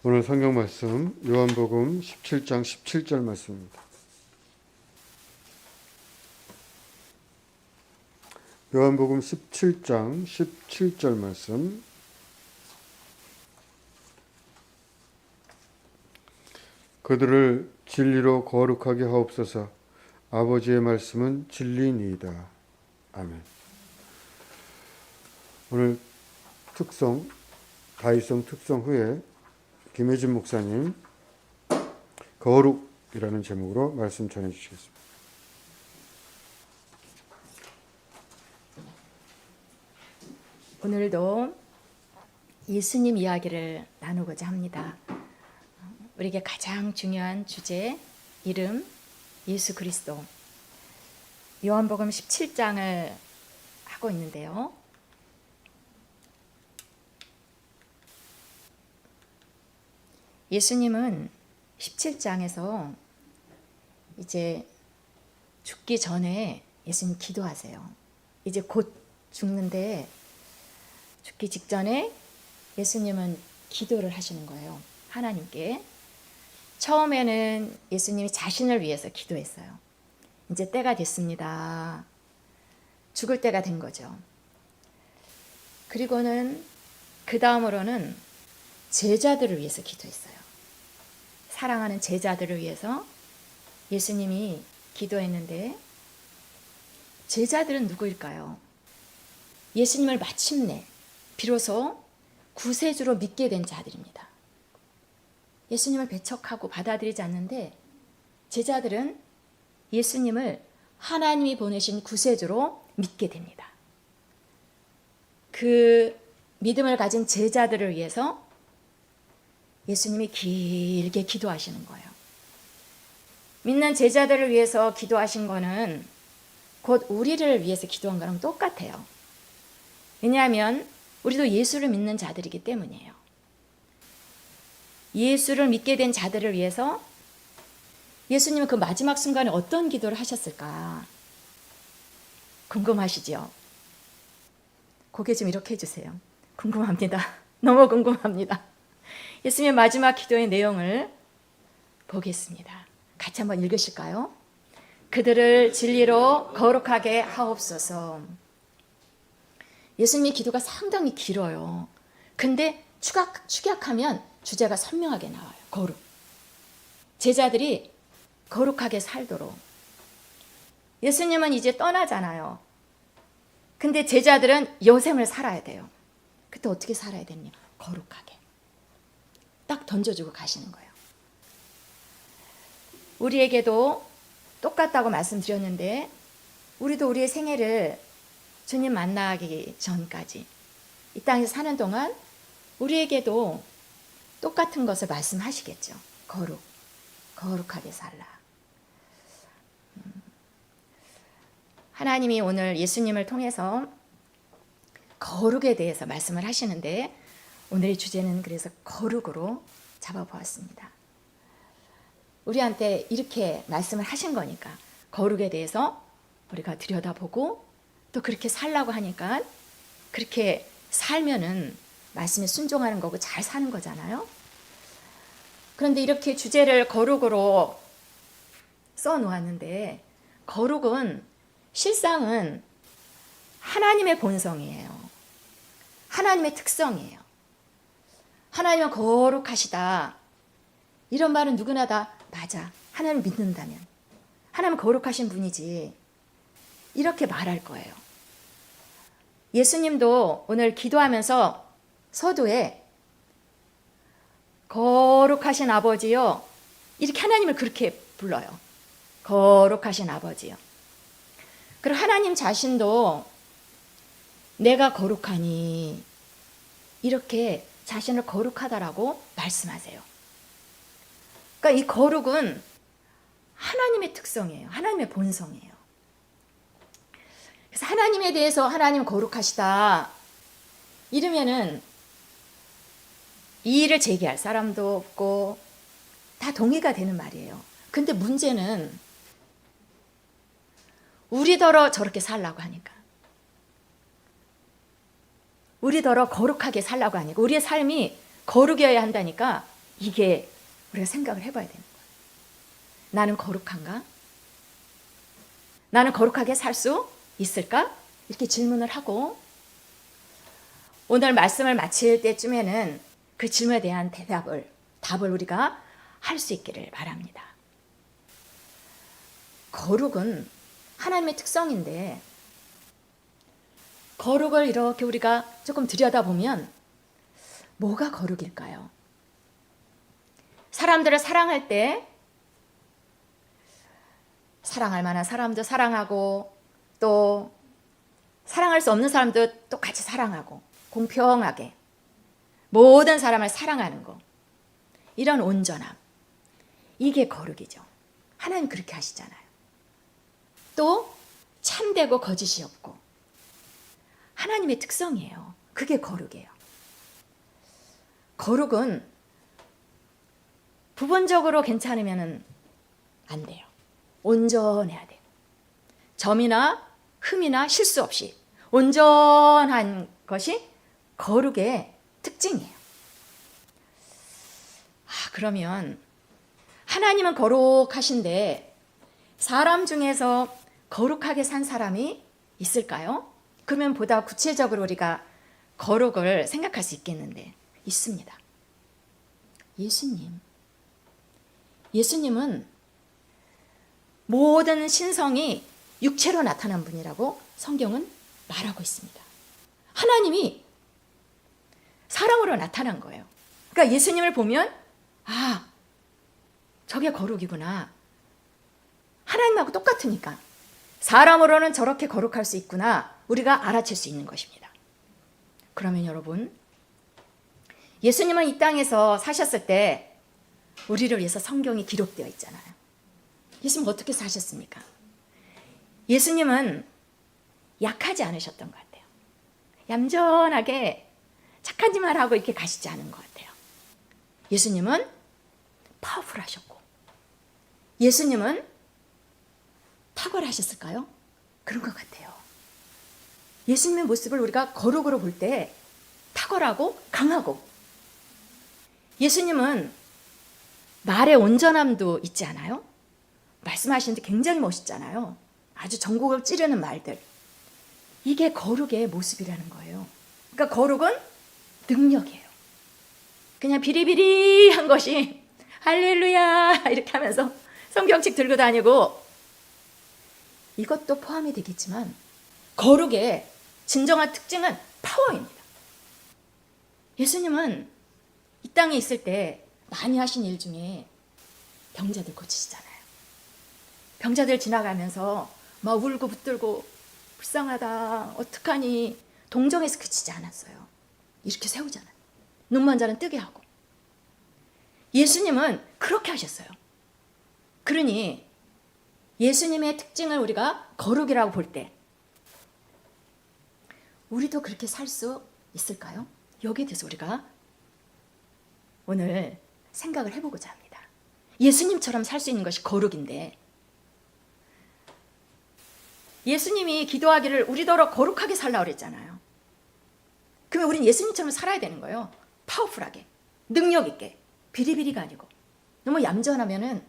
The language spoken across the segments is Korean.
오늘 성경 말씀 요한복음 17장 17절 말씀입니다. 요한복음 17장 17절 말씀. 그들을 진리로 거룩하게 하옵소서. 아버지의 말씀은 진리니이다. 아멘. 오늘 다이송 특성 후에 김혜진 목사님 거룩이라는 제목으로 말씀 전해 주시겠습니다. 오늘도 예수님 이야기를 나누고자 합니다. 우리에게 가장 중요한 주제, 이름 예수 그리스도. 요한복음 17장을 하고 있는데요. 예수님은 17장에서 이제 죽기 전에 예수님 기도하세요. 이제 곧 죽는데 죽기 직전에 예수님은 기도를 하시는 거예요. 하나님께. 처음에는 예수님이 자신을 위해서 기도했어요. 이제 때가 됐습니다. 죽을 때가 된 거죠. 그리고는 그 다음으로는 제자들을 위해서 기도했어요. 사랑하는 제자들을 위해서 예수님이 기도했는데, 제자들은 누구일까요? 예수님을 마침내 비로소 구세주로 믿게 된 자들입니다. 예수님을 배척하고 받아들이지 않는데 제자들은 예수님을 하나님이 보내신 구세주로 믿게 됩니다. 그 믿음을 가진 제자들을 위해서 예수님이 길게 기도하시는 거예요. 믿는 제자들을 위해서 기도하신 거는 곧 우리를 위해서 기도한 거랑 똑같아요. 왜냐하면 우리도 예수를 믿는 자들이기 때문이에요. 예수를 믿게 된 자들을 위해서 예수님은 그 마지막 순간에 어떤 기도를 하셨을까? 궁금하시죠? 고개 좀 이렇게 해주세요. 궁금합니다. 너무 궁금합니다. 예수님의 마지막 기도의 내용을 보겠습니다. 같이 한번 읽으실까요? 그들을 진리로 거룩하게 하옵소서. 예수님의 기도가 상당히 길어요. 근데 축약하면 주제가 선명하게 나와요. 거룩. 제자들이 거룩하게 살도록. 예수님은 이제 떠나잖아요. 근데 제자들은 여생을 살아야 돼요. 그때 어떻게 살아야 되냐? 거룩하게. 딱 던져주고 가시는 거예요. 우리에게도 똑같다고 말씀드렸는데, 우리도 우리의 생애를 주님 만나기 전까지 이 땅에서 사는 동안 우리에게도 똑같은 것을 말씀하시겠죠. 거룩하게 살라. 하나님이 오늘 예수님을 통해서 거룩에 대해서 말씀을 하시는데, 오늘의 주제는 그래서 거룩으로 잡아보았습니다. 우리한테 이렇게 말씀을 하신 거니까 거룩에 대해서 우리가 들여다보고 또 그렇게 살라고 하니까 그렇게 살면은 말씀에 순종하는 거고 잘 사는 거잖아요. 그런데 이렇게 주제를 거룩으로 써놓았는데, 거룩은 실상은 하나님의 본성이에요. 하나님의 특성이에요. 하나님은 거룩하시다. 이런 말은 누구나 다 맞아. 하나님을 믿는다면. 하나님은 거룩하신 분이지. 이렇게 말할 거예요. 예수님도 오늘 기도하면서 서두에 거룩하신 아버지요. 이렇게 하나님을 그렇게 불러요. 거룩하신 아버지요. 그리고 하나님 자신도 내가 거룩하니 이렇게 자신을 거룩하다라고 말씀하세요. 그러니까 이 거룩은 하나님의 특성이에요. 하나님의 본성이에요. 그래서 하나님에 대해서 하나님 거룩하시다 이러면은 이의를 제기할 사람도 없고 다 동의가 되는 말이에요. 근데 문제는 우리더러 저렇게 살라고 하니까, 우리더러 거룩하게 살라고 하니까, 우리의 삶이 거룩이어야 한다니까 이게 우리가 생각을 해봐야 되는 거예요. 나는 거룩한가? 나는 거룩하게 살 수 있을까? 이렇게 질문을 하고 오늘 말씀을 마칠 때쯤에는 그 질문에 대한 답을 우리가 할 수 있기를 바랍니다. 거룩은 하나님의 특성인데 거룩을 이렇게 우리가 조금 들여다보면 뭐가 거룩일까요? 사람들을 사랑할 때 사랑할 만한 사람도 사랑하고 또 사랑할 수 없는 사람도 똑같이 사랑하고 공평하게 모든 사람을 사랑하는 거, 이런 온전함, 이게 거룩이죠. 하나님 그렇게 하시잖아요. 또 참되고 거짓이 없고 하나님의 특성이에요. 그게 거룩이에요. 거룩은 부분적으로 괜찮으면 안 돼요. 온전해야 돼요. 점이나 흠이나 실수 없이 온전한 것이 거룩의 특징이에요. 그러면 하나님은 거룩하신데 사람 중에서 거룩하게 산 사람이 있을까요? 그러면 보다 구체적으로 우리가 거룩을 생각할 수 있겠는데 있습니다. 예수님은 모든 신성이 육체로 나타난 분이라고 성경은 말하고 있습니다. 하나님이 사람으로 나타난 거예요. 그러니까 예수님을 보면 저게 거룩이구나. 하나님하고 똑같으니까 사람으로는 저렇게 거룩할 수 있구나. 우리가 알아챌 수 있는 것입니다. 그러면 여러분, 예수님은 이 땅에서 사셨을 때 우리를 위해서 성경이 기록되어 있잖아요. 예수님 어떻게 사셨습니까? 예수님은 약하지 않으셨던 것 같아요. 얌전하게 착한 짓만 하고 이렇게 가시지 않은 것 같아요. 예수님은 파워풀하셨고 예수님은 탁월하셨을까요? 그런 것 같아요. 예수님의 모습을 우리가 거룩으로 볼 때 탁월하고 강하고, 예수님은 말의 온전함도 있지 않아요? 말씀하시는데 굉장히 멋있잖아요. 아주 전곡을 찌르는 말들. 이게 거룩의 모습이라는 거예요. 그러니까 거룩은 능력이에요. 그냥 비리비리한 것이 할렐루야 이렇게 하면서 성경책 들고 다니고, 이것도 포함이 되겠지만 거룩의 진정한 특징은 파워입니다. 예수님은 이 땅에 있을 때 많이 하신 일 중에 병자들 고치시잖아요. 병자들 지나가면서 막 울고 붙들고 불쌍하다 어떡하니 동정에서 그치지 않았어요. 이렇게 세우잖아요. 눈먼 자는 뜨게 하고. 예수님은 그렇게 하셨어요. 그러니 예수님의 특징을 우리가 거룩이라고 볼 때 우리도 그렇게 살 수 있을까요? 여기에 대해서 우리가 오늘 생각을 해보고자 합니다. 예수님처럼 살 수 있는 것이 거룩인데, 예수님이 기도하기를 우리더러 거룩하게 살라고 그랬잖아요. 그러면 우리는 예수님처럼 살아야 되는 거예요. 파워풀하게, 능력 있게, 비리비리가 아니고. 너무 얌전하면은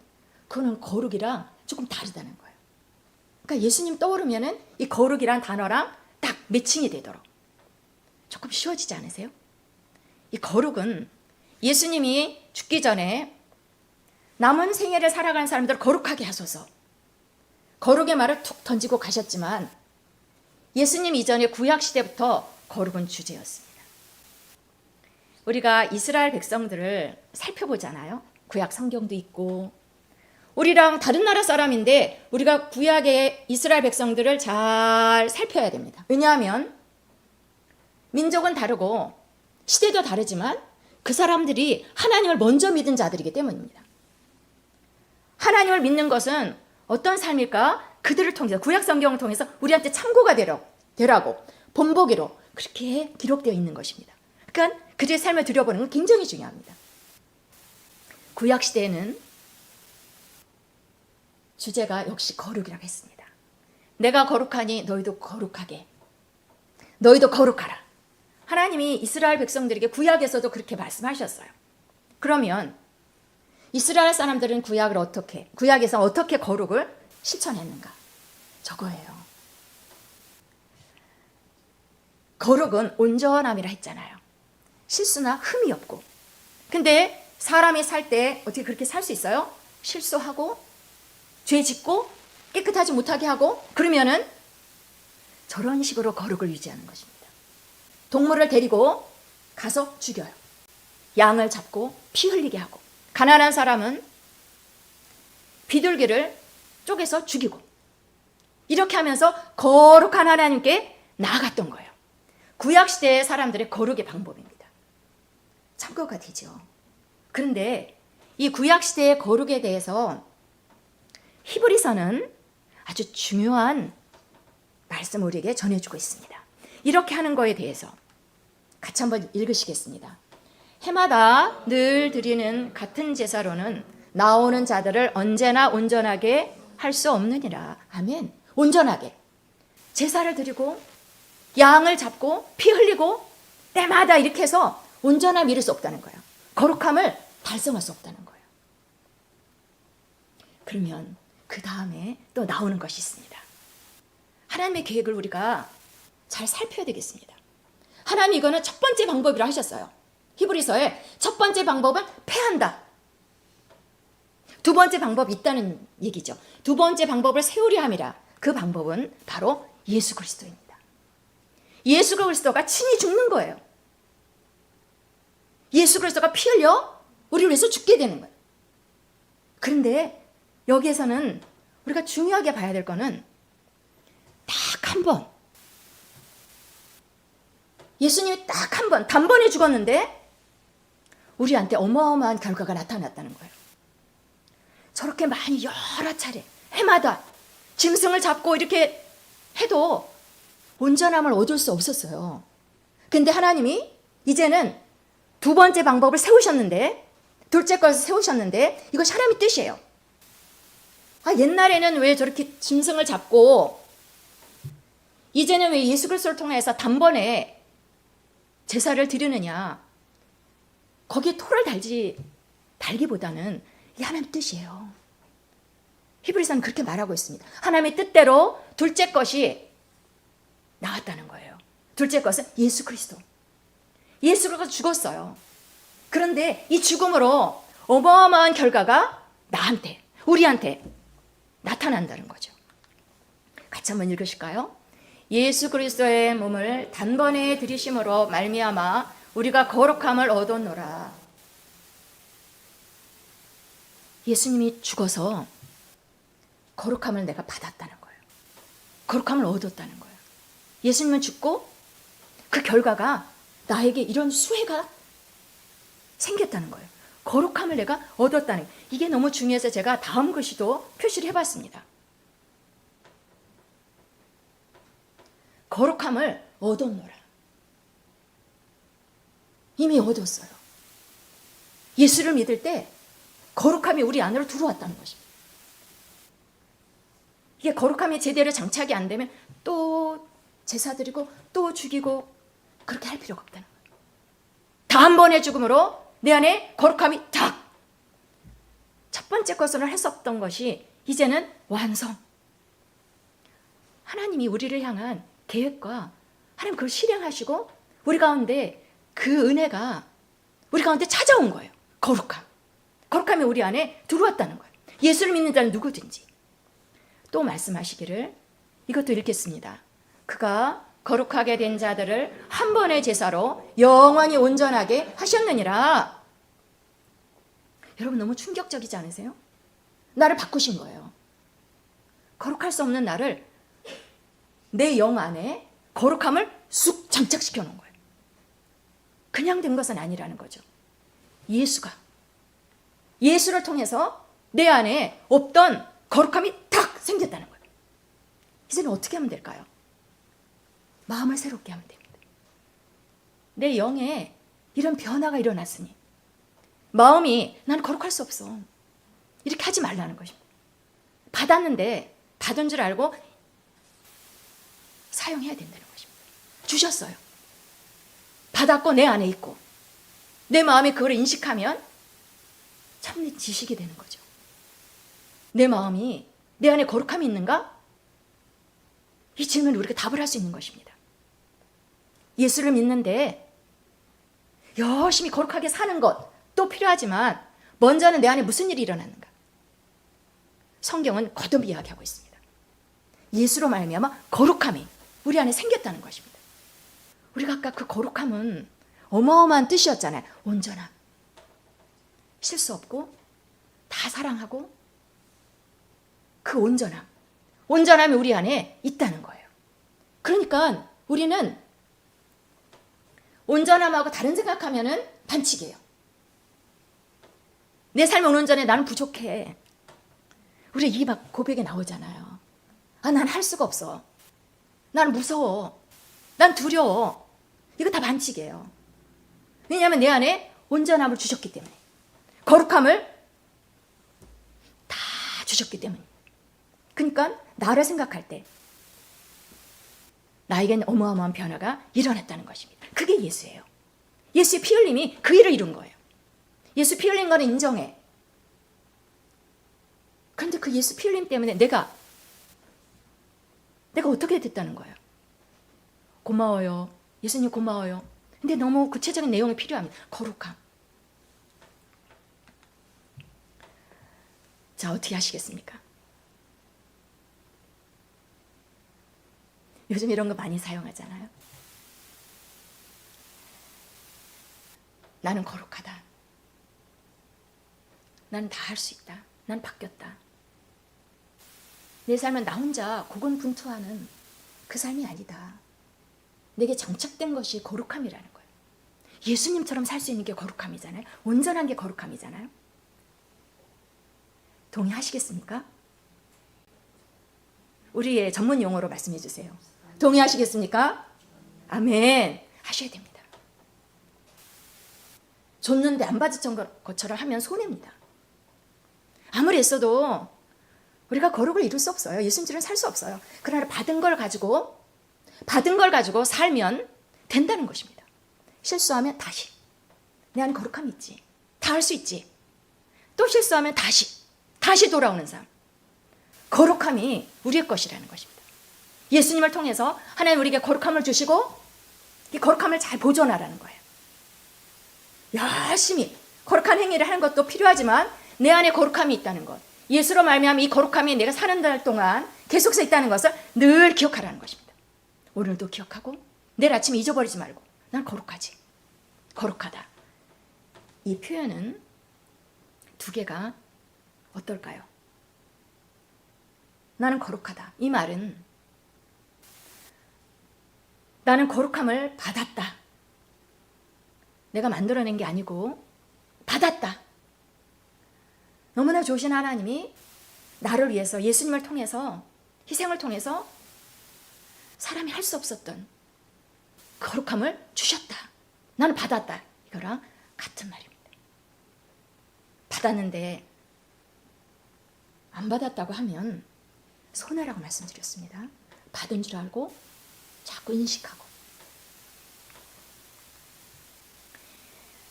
그거는 거룩이랑 조금 다르다는 거예요. 그러니까 예수님 떠오르면은 이 거룩이란 단어랑 딱 매칭이 되도록 조금 쉬워지지 않으세요? 이 거룩은 예수님이 죽기 전에 남은 생애를 살아가는 사람들을 거룩하게 하소서, 거룩의 말을 툭 던지고 가셨지만 예수님 이전에 구약 시대부터 거룩은 주제였습니다. 우리가 이스라엘 백성들을 살펴보잖아요. 구약 성경도 있고, 우리랑 다른 나라 사람인데 우리가 구약의 이스라엘 백성들을 잘 살펴야 됩니다. 왜냐하면 민족은 다르고 시대도 다르지만 그 사람들이 하나님을 먼저 믿은 자들이기 때문입니다. 하나님을 믿는 것은 어떤 삶일까? 그들을 통해서, 구약 성경을 통해서 우리한테 참고가 되라고 본보기로 그렇게 기록되어 있는 것입니다. 그러니까 그들의 삶을 들여보는 건 굉장히 중요합니다. 구약 시대에는 주제가 역시 거룩이라고 했습니다. 내가 거룩하니 너희도 거룩하게, 너희도 거룩하라. 하나님이 이스라엘 백성들에게 구약에서도 그렇게 말씀하셨어요. 그러면 이스라엘 사람들은 구약에서 어떻게 거룩을 실천했는가? 저거예요. 거룩은 온전함이라 했잖아요. 실수나 흠이 없고. 근데 사람이 살 때 어떻게 그렇게 살 수 있어요? 실수하고 죄 짓고 깨끗하지 못하게 하고 그러면은 저런 식으로 거룩을 유지하는 것입니다. 동물을 데리고 가서 죽여요. 양을 잡고 피 흘리게 하고, 가난한 사람은 비둘기를 쪼개서 죽이고, 이렇게 하면서 거룩한 하나님께 나아갔던 거예요. 구약시대의 사람들의 거룩의 방법입니다. 참고가 되죠. 그런데 이 구약시대의 거룩에 대해서 히브리서는 아주 중요한 말씀을 우리에게 전해주고 있습니다. 이렇게 하는 거에 대해서 같이 한번 읽으시겠습니다. 해마다 늘 드리는 같은 제사로는 나오는 자들을 언제나 온전하게 할 수 없느니라. 아멘. 온전하게 제사를 드리고 양을 잡고 피 흘리고 때마다 이렇게 해서 온전함 이룰 수 없다는 거예요. 거룩함을 달성할 수 없다는 거예요. 그러면 그 다음에 또 나오는 것이 있습니다. 하나님의 계획을 우리가 잘 살펴야 되겠습니다. 하나님 이거는 첫 번째 방법이라 하셨어요. 히브리서의 첫 번째 방법은 패한다. 두 번째 방법이 있다는 얘기죠. 두 번째 방법을 세우려 함이라. 그 방법은 바로 예수 그리스도입니다. 예수 그리스도가 친히 죽는 거예요. 예수 그리스도가 피 흘려 우리를 위해서 죽게 되는 거예요. 그런데 여기에서는 우리가 중요하게 봐야 될 거는 딱 한 번, 예수님이 딱 한 번, 단번에 죽었는데 우리한테 어마어마한 결과가 나타났다는 거예요. 저렇게 많이 여러 차례 해마다 짐승을 잡고 이렇게 해도 온전함을 얻을 수 없었어요. 근데 하나님이 이제는 두 번째 방법을 세우셨는데, 둘째 것을 세우셨는데, 이것이 하나님의 뜻이에요. 옛날에는 왜 저렇게 짐승을 잡고, 이제는 왜 예수 그리스도를 통해서 단번에 제사를 드리느냐. 거기에 토를 달기보다는 이게 하나님의 뜻이에요. 히브리서는 그렇게 말하고 있습니다. 하나님의 뜻대로 둘째 것이 나왔다는 거예요. 둘째 것은 예수 그리스도. 예수 그리스도가 죽었어요. 그런데 이 죽음으로 어마어마한 결과가 나한테, 우리한테 나타난다는 거죠. 같이 한번 읽으실까요? 예수 그리스도의 몸을 단번에 들이심으로 말미암아 우리가 거룩함을 얻었노라. 예수님이 죽어서 거룩함을 내가 받았다는 거예요. 거룩함을 얻었다는 거예요. 예수님은 죽고 그 결과가 나에게 이런 수혜가 생겼다는 거예요. 거룩함을 내가 얻었다는 거예요. 이게 너무 중요해서 제가 다음 글씨도 표시를 해봤습니다. 거룩함을 얻었노라. 이미 얻었어요. 예수를 믿을 때 거룩함이 우리 안으로 들어왔다는 것입니다. 이게 거룩함이 제대로 장착이 안 되면 또 제사 드리고 또 죽이고 그렇게 할 필요가 없다는 거예요. 다 한 번의 죽음으로 내 안에 거룩함이 딱! 첫 번째 것으로 했었던 것이 이제는 완성. 하나님이 우리를 향한 계획과 하나님 그걸 실행하시고 우리 가운데 그 은혜가 우리 가운데 찾아온 거예요. 거룩함. 거룩함이 우리 안에 들어왔다는 거예요. 예수를 믿는 자는 누구든지. 또 말씀하시기를 이것도 읽겠습니다. 그가 거룩하게 된 자들을 한 번의 제사로 영원히 온전하게 하셨느니라. 여러분 너무 충격적이지 않으세요? 나를 바꾸신 거예요. 거룩할 수 없는 나를 내 영 안에 거룩함을 쑥 장착시켜 놓은 거예요. 그냥 된 것은 아니라는 거죠. 예수를 통해서 내 안에 없던 거룩함이 탁 생겼다는 거예요. 이제는 어떻게 하면 될까요? 마음을 새롭게 하면 됩니다. 내 영에 이런 변화가 일어났으니 마음이 난 거룩할 수 없어. 이렇게 하지 말라는 것입니다. 받았는데 받은 줄 알고 사용해야 된다는 것입니다. 주셨어요. 받았고 내 안에 있고 내 마음이 그걸 인식하면 참 지식이 되는 거죠. 내 마음이 내 안에 거룩함이 있는가? 이 질문에 우리가 답을 할 수 있는 것입니다. 예수를 믿는데 열심히 거룩하게 사는 것도 필요하지만 먼저는 내 안에 무슨 일이 일어나는가? 성경은 거듭 이야기하고 있습니다. 예수로 말미암아 거룩함이 우리 안에 생겼다는 것입니다. 우리가 아까 그 거룩함은 어마어마한 뜻이었잖아요. 온전함, 실수 없고 다 사랑하고 그 온전함이 우리 안에 있다는 거예요. 그러니까 우리는 온전함하고 다른 생각하면은 반칙이에요. 내 삶은 온전해, 나는 부족해. 우리 이 막 고백이 나오잖아요. 아, 난 할 수가 없어. 난 무서워. 난 두려워. 이거 다 반칙이에요. 왜냐하면 내 안에 온전함을 주셨기 때문에, 거룩함을 다 주셨기 때문에. 그러니까 나를 생각할 때 나에겐 어마어마한 변화가 일어났다는 것입니다. 그게 예수예요. 예수의 피 흘림이 그 일을 이룬 거예요. 예수 피 흘린 거는 인정해. 그런데 그 예수 피 흘림 때문에 내가 어떻게 됐다는 거예요. 고마워요. 예수님 고마워요. 근데 너무 구체적인 내용이 필요합니다. 거룩함. 자, 어떻게 하시겠습니까? 요즘 이런 거 많이 사용하잖아요. 나는 거룩하다. 나는 다 할 수 있다. 난 바뀌었다. 내 삶은 나 혼자 고군분투하는 그 삶이 아니다. 내게 정착된 것이 거룩함이라는 거예요. 예수님처럼 살 수 있는 게 거룩함이잖아요. 온전한 게 거룩함이잖아요. 동의하시겠습니까? 우리의 전문 용어로 말씀해 주세요. 동의하시겠습니까? 아멘. 하셔야 됩니다. 줬는데 안 받은 것처럼 하면 손해입니다. 아무리 애써도 우리가 거룩을 이룰 수 없어요. 예수님처럼 살 수 없어요. 그러나 받은 걸 가지고 살면 된다는 것입니다. 실수하면 다시. 내 안에 거룩함이 있지. 다 할 수 있지. 또 실수하면 다시 돌아오는 삶. 거룩함이 우리의 것이라는 것입니다. 예수님을 통해서 하나님 우리에게 거룩함을 주시고 이 거룩함을 잘 보존하라는 거예요. 열심히 거룩한 행위를 하는 것도 필요하지만 내 안에 거룩함이 있다는 것, 예수로 말미암아 이 거룩함이 내가 사는 날 동안 계속해서 있다는 것을 늘 기억하라는 것입니다. 오늘도 기억하고 내일 아침에 잊어버리지 말고 난 거룩하지. 거룩하다. 이 표현은 두 개가 어떨까요? 나는 거룩하다. 이 말은 나는 거룩함을 받았다. 내가 만들어낸 게 아니고 받았다. 너무나 좋으신 하나님이 나를 위해서 예수님을 통해서 희생을 통해서 사람이 할 수 없었던 거룩함을 주셨다. 나는 받았다. 이거랑 같은 말입니다. 받았는데 안 받았다고 하면 손해라고 말씀드렸습니다. 받은 줄 알고 자꾸 인식하고.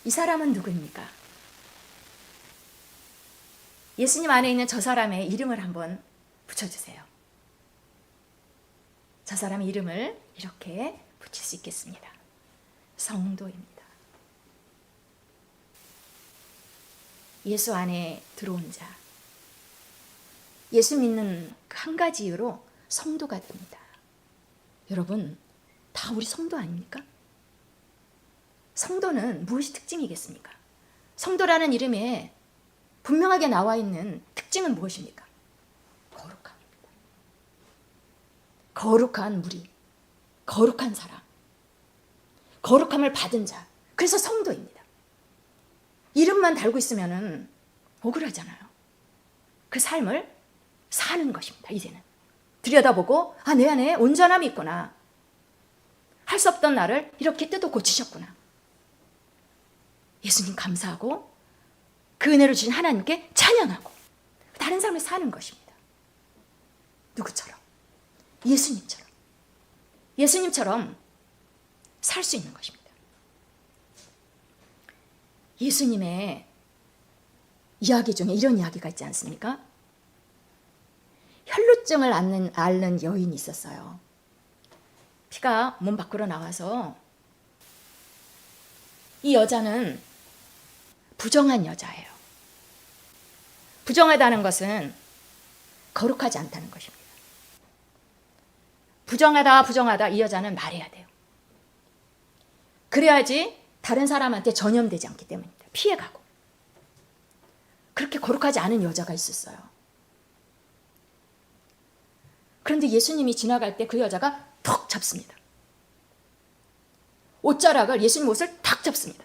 이 사람은 누구입니까? 예수님 안에 있는 저 사람의 이름을 한번 붙여주세요. 저 사람의 이름을 이렇게 붙일 수 있겠습니다. 성도입니다. 예수 안에 들어온 자. 예수 믿는 한 가지 이유로 성도가 됩니다. 여러분, 다 우리 성도 아닙니까? 성도는 무엇이 특징이겠습니까? 성도라는 이름에 분명하게 나와 있는 특징은 무엇입니까? 거룩함입니다. 거룩한 무리, 거룩한 사람, 거룩함을 받은 자. 그래서 성도입니다. 이름만 달고 있으면 억울하잖아요. 그 삶을 사는 것입니다. 이제는 들여다보고 내 안에 온전함이 있구나. 할 수 없던 나를 이렇게 뜯어 고치셨구나. 예수님 감사하고 그 은혜를 주신 하나님께 찬양하고 다른 삶을 사는 것입니다. 누구처럼? 예수님처럼 살 수 있는 것입니다. 예수님의 이야기 중에 이런 이야기가 있지 않습니까? 혈루증을 앓는 여인이 있었어요. 피가 몸 밖으로 나와서 이 여자는 부정한 여자예요. 부정하다는 것은 거룩하지 않다는 것입니다. 부정하다 이 여자는 말해야 돼요. 그래야지 다른 사람한테 전염되지 않기 때문입니다. 피해가고. 그렇게 거룩하지 않은 여자가 있었어요. 그런데 예수님이 지나갈 때 그 여자가 턱 잡습니다. 옷자락을 예수님 옷을 탁 잡습니다.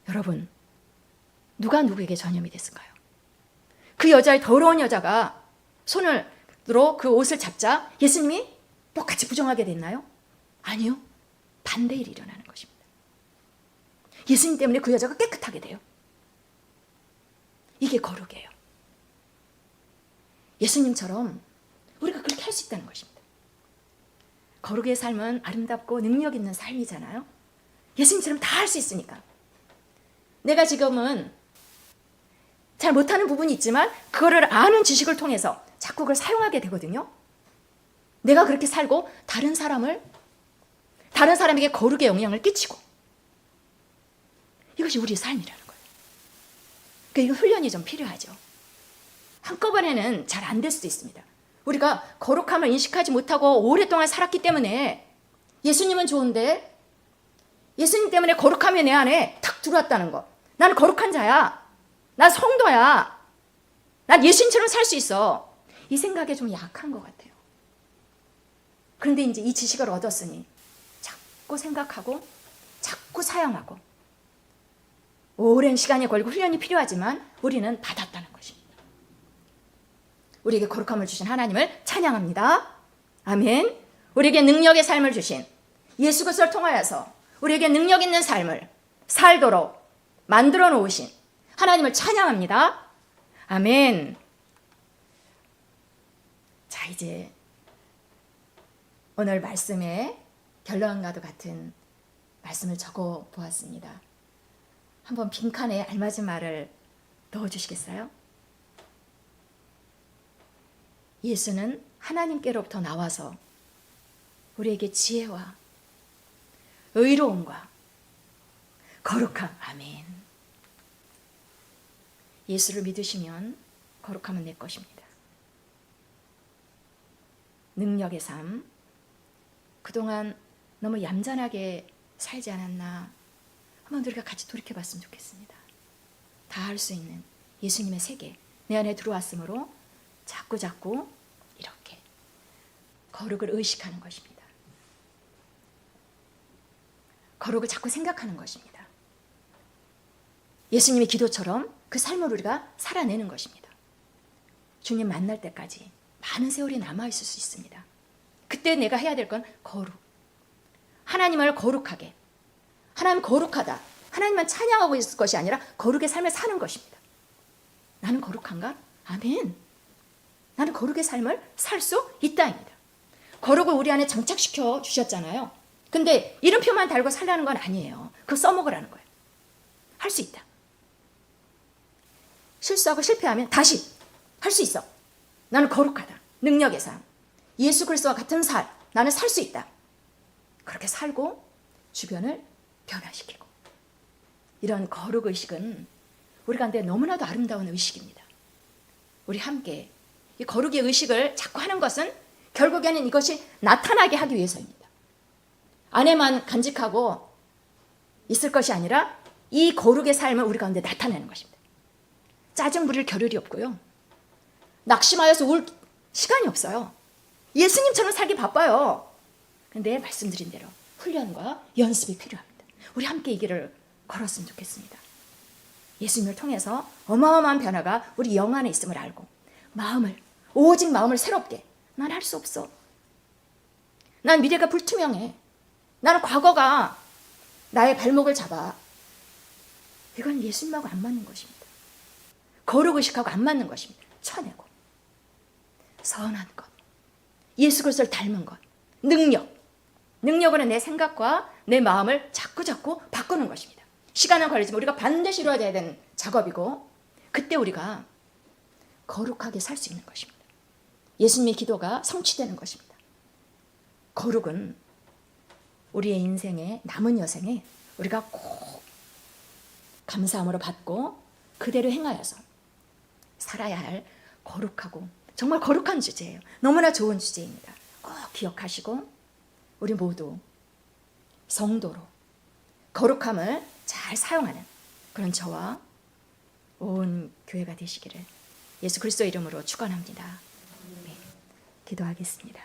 여러분, 누가 누구에게 전염이 됐을까요? 그 여자의 더러운 여자가 손으로 그 옷을 잡자 예수님이 똑같이 부정하게 됐나요? 아니요. 반대 일이 일어나는 것입니다. 예수님 때문에 그 여자가 깨끗하게 돼요. 이게 거룩이에요. 예수님처럼 우리가 그렇게 할 수 있다는 것입니다. 거룩의 삶은 아름답고 능력 있는 삶이잖아요. 예수님처럼 다 할 수 있으니까. 내가 지금은 잘 못하는 부분이 있지만 그거를 아는 지식을 통해서 자꾸 그걸 사용하게 되거든요. 내가 그렇게 살고 다른 사람에게 거룩의 영향을 끼치고, 이것이 우리의 삶이라는 거예요. 그러니까 이거 훈련이 좀 필요하죠. 한꺼번에는 잘 안 될 수도 있습니다. 우리가 거룩함을 인식하지 못하고 오랫동안 살았기 때문에 예수님은 좋은데 예수님 때문에 거룩함이 내 안에 탁 들어왔다는 거. 나는 거룩한 자야. 난 성도야. 난 예수님처럼 살 수 있어. 이 생각에 좀 약한 것 같아요. 그런데 이제 이 지식을 얻었으니 자꾸 생각하고 자꾸 사용하고 오랜 시간이 걸리고 훈련이 필요하지만 우리는 받았다는 것입니다. 우리에게 거룩함을 주신 하나님을 찬양합니다. 아멘. 우리에게 능력의 삶을 주신 예수 그리스도를 통하여서 우리에게 능력 있는 삶을 살도록 만들어 놓으신 하나님을 찬양합니다. 아멘. 자, 이제 오늘 말씀의 결론과도 같은 말씀을 적어 보았습니다. 한번 빈칸에 알맞은 말을 넣어 주시겠어요? 예수는 하나님께로부터 나와서 우리에게 지혜와 의로움과 거룩함. 아멘. 예수를 믿으시면 거룩함은 내 것입니다. 능력의 삶. 그동안 너무 얌전하게 살지 않았나 한번 우리가 같이 돌이켜봤으면 좋겠습니다. 다 할 수 있는 예수님의 세계 내 안에 들어왔으므로 자꾸 이렇게 거룩을 의식하는 것입니다. 거룩을 자꾸 생각하는 것입니다. 예수님의 기도처럼 그 삶을 우리가 살아내는 것입니다. 주님 만날 때까지 많은 세월이 남아있을 수 있습니다. 그때 내가 해야 될 건 거룩. 하나님을 거룩하게. 하나님 거룩하다. 하나님만 찬양하고 있을 것이 아니라 거룩의 삶을 사는 것입니다. 나는 거룩한가? 아멘. 나는 거룩의 삶을 살 수 있다입니다. 거룩을 우리 안에 장착시켜 주셨잖아요. 근데 이름표만 달고 살라는 건 아니에요. 그거 써먹으라는 거예요. 할 수 있다. 실수하고 실패하면 다시 할 수 있어. 나는 거룩하다. 능력의 삶. 예수 그리스도와 같은 삶. 나는 살 수 있다. 그렇게 살고 주변을 변화시키고. 이런 거룩 의식은 우리 가운데 너무나도 아름다운 의식입니다. 우리 함께 이 거룩의 의식을 자꾸 하는 것은 결국에는 이것이 나타나게 하기 위해서입니다. 안에만 간직하고 있을 것이 아니라 이 거룩의 삶을 우리 가운데 나타내는 것입니다. 짜증 부릴 겨를이 없고요. 낙심하여서 울 시간이 없어요. 예수님처럼 살기 바빠요. 그런데 말씀드린 대로 훈련과 연습이 필요합니다. 우리 함께 이 길을 걸었으면 좋겠습니다. 예수님을 통해서 어마어마한 변화가 우리 영 안에 있음을 알고 오직 마음을 새롭게. 난 할 수 없어. 난 미래가 불투명해. 나는 과거가 나의 발목을 잡아. 이건 예수님하고 안 맞는 것입니다. 거룩의식하고 안 맞는 것입니다. 쳐내고 선한 것, 예수 그리스도를 닮은 것, 능력으로 내 생각과 내 마음을 자꾸 바꾸는 것입니다. 시간은 걸리지만 우리가 반드시 이루어져야 되는 작업이고, 그때 우리가 거룩하게 살 수 있는 것입니다. 예수님의 기도가 성취되는 것입니다. 거룩은 우리의 인생의 남은 여생에 우리가 꼭 감사함으로 받고 그대로 행하여서 살아야 할 거룩하고 정말 거룩한 주제예요. 너무나 좋은 주제입니다. 꼭 기억하시고 우리 모두 성도로 거룩함을 잘 사용하는 그런 저와 온 교회가 되시기를 예수 그리스도 이름으로 축원합니다. 네, 기도하겠습니다.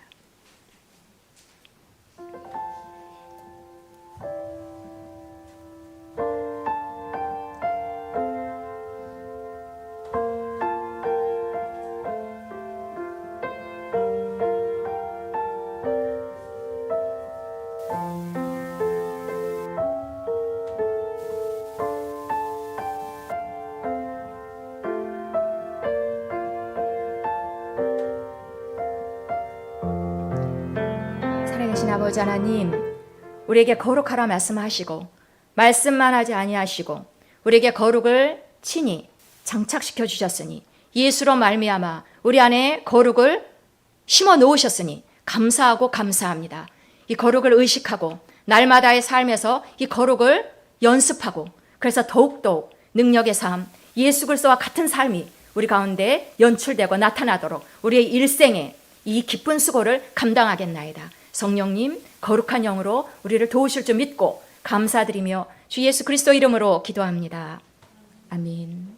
살아계신 아버지 하나님, 우리에게 거룩하라 말씀하시고 말씀만 하지 아니하시고 우리에게 거룩을 친히 장착시켜 주셨으니 예수로 말미암아 우리 안에 거룩을 심어 놓으셨으니 감사하고 감사합니다. 이 거룩을 의식하고 날마다의 삶에서 이 거룩을 연습하고 그래서 더욱더욱 능력의 삶, 예수 그리스도와 같은 삶이 우리 가운데 연출되고 나타나도록 우리의 일생에 이 기쁜 수고를 감당하겠나이다. 성령님 거룩한 영으로 우리를 도우실 줄 믿고 감사드리며 주 예수 그리스도 이름으로 기도합니다. 아멘.